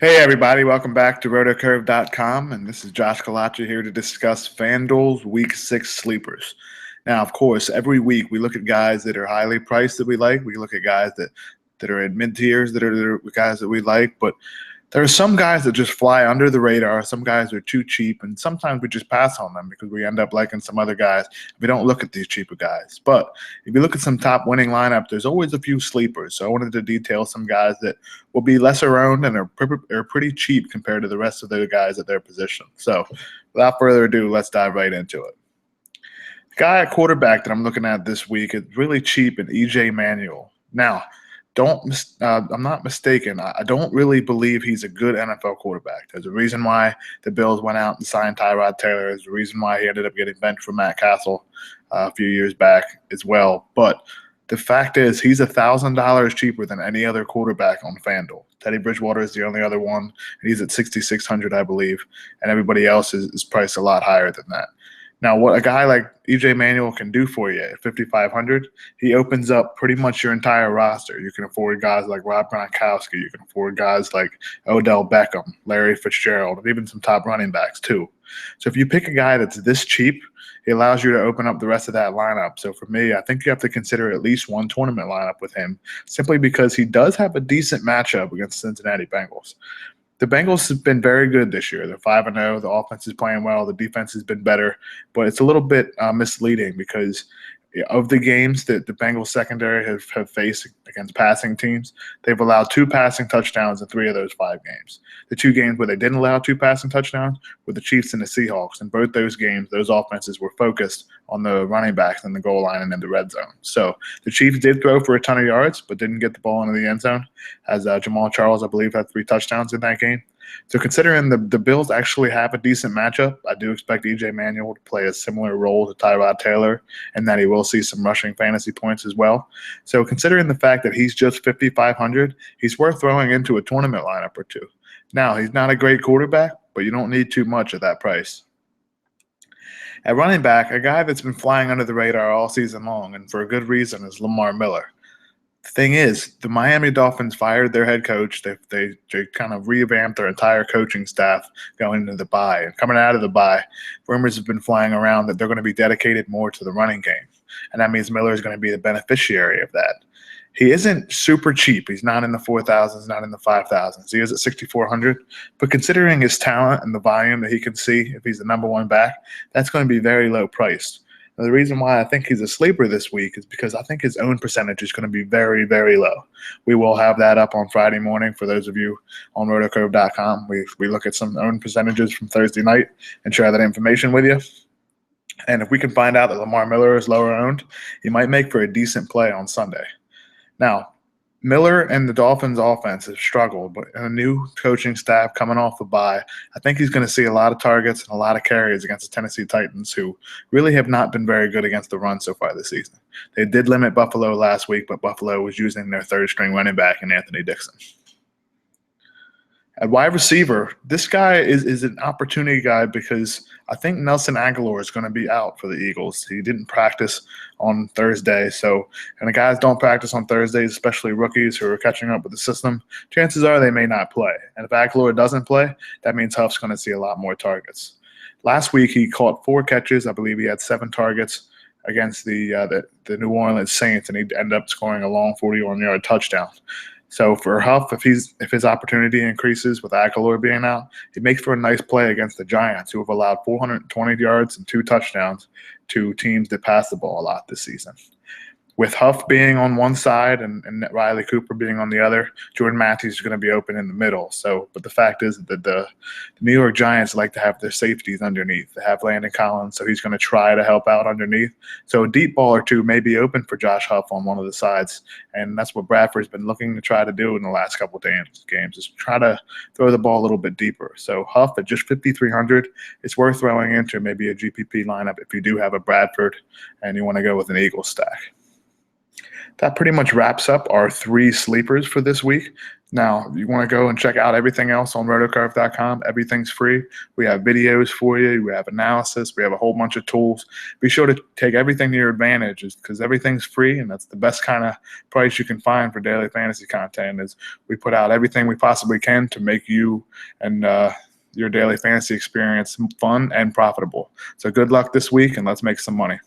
Hey everybody, welcome back to RotoCurve.com, and this is Josh Collacchi here to discuss FanDuel's Week 6 sleepers. Now, of course, every week we look at guys that are highly priced that we like. We look at guys that are in mid-tiers that are guys that we like, but there are some guys that just fly under the radar. Some guys are too cheap, and sometimes we just pass on them because we end up liking some other guys. We don't look at these cheaper guys. But if you look at some top winning lineup, there's always a few sleepers. So I wanted to detail some guys that will be lesser owned and are pretty cheap compared to the rest of the guys at their position. So without further ado, let's dive right into it. The guy at quarterback that I'm looking at this week is really cheap in EJ Manuel. Now, I'm not mistaken. I don't really believe he's a good NFL quarterback. There's a reason why the Bills went out and signed Tyrod Taylor. There's a reason why he ended up getting benched for Matt Castle a few years back as well. But the fact is, he's $1,000 cheaper than any other quarterback on FanDuel. Teddy Bridgewater is the only other one, and he's at 6,600, I believe, and everybody else is priced a lot higher than that. Now, what a guy like EJ Manuel can do for you at 5,500, he opens up pretty much your entire roster. You can afford guys like Rob Gronkowski. You can afford guys like Odell Beckham, Larry Fitzgerald, and even some top running backs too. So if you pick a guy that's this cheap, he allows you to open up the rest of that lineup. So for me, I think you have to consider at least one tournament lineup with him, simply because he does have a decent matchup against the Cincinnati Bengals. The Bengals have been very good this year. They're 5-0. The offense is playing well. The defense has been better, but it's a little bit misleading because of the games that the Bengals secondary have faced against passing teams, they've allowed 2 passing touchdowns in 3 of those 5 games. The 2 games where they didn't allow 2 passing touchdowns were the Chiefs and the Seahawks. In both those games, those offenses were focused on the running backs in the goal line and in the red zone. So the Chiefs did throw for a ton of yards, but didn't get the ball into the end zone, as Jamal Charles, I believe, had 3 touchdowns in that game. So considering the Bills actually have a decent matchup, I do expect EJ Manuel to play a similar role to Tyrod Taylor, and that he will see some rushing fantasy points as well. So considering the fact that he's just 5,500, he's worth throwing into a tournament lineup or two. Now, he's not a great quarterback, but you don't need too much at that price. At running back, a guy that's been flying under the radar all season long, and for a good reason, is Lamar Miller. The thing is, the Miami Dolphins fired their head coach. They kind of revamped their entire coaching staff going into the bye. And coming out of the bye, rumors have been flying around that they're going to be dedicated more to the running game. And that means Miller is going to be the beneficiary of that. He isn't super cheap. He's not in the 4,000s, not in the 5,000s. He is at 6,400. But considering his talent and the volume that he can see if he's the number one back, that's going to be very low priced. Now, the reason why I think he's a sleeper this week is because I think his own percentage is going to be very, very low. We will have that up on Friday morning for those of you on RotoCurve.com. We look at some own percentages from Thursday night and share that information with you. And if we can find out that Lamar Miller is lower owned, he might make for a decent play on Sunday. Now, Miller and the Dolphins offense have struggled, but a new coaching staff coming off a bye, I think he's going to see a lot of targets and a lot of carries against the Tennessee Titans, who really have not been very good against the run so far this season. They did limit Buffalo last week, but Buffalo was using their third-string running back in Anthony Dixon. At wide receiver, this guy is an opportunity guy because I think Nelson Aguilar is going to be out for the Eagles. He didn't practice on Thursday. And the guys don't practice on Thursdays, especially rookies who are catching up with the system, chances are they may not play. And if Aguilar doesn't play, that means Huff's going to see a lot more targets. Last week, he caught 4 catches. I believe he had 7 targets against the New Orleans Saints, and he ended up scoring a long 41-yard touchdown. So for Huff, if his opportunity increases with Aguilar being out, he makes for a nice play against the Giants, who have allowed 420 yards and 2 touchdowns to teams that pass the ball a lot this season. With Huff being on one side and Riley Cooper being on the other, Jordan Matthews is going to be open in the middle. But the fact is that the New York Giants like to have their safeties underneath. They have Landon Collins, so he's going to try to help out underneath. So a deep ball or two may be open for Josh Huff on one of the sides, and that's what Bradford's been looking to try to do in the last couple of games, is try to throw the ball a little bit deeper. So Huff at just 5,300, it's worth throwing into maybe a GPP lineup if you do have a Bradford and you want to go with an Eagles stack. That pretty much wraps up our 3 sleepers for this week. Now, if you want to go and check out everything else on RotoCurve.com, everything's free. We have videos for you. We have analysis. We have a whole bunch of tools. Be sure to take everything to your advantage because everything's free, and that's the best kind of price you can find for daily fantasy content is we put out everything we possibly can to make you and your daily fantasy experience fun and profitable. So good luck this week, and let's make some money.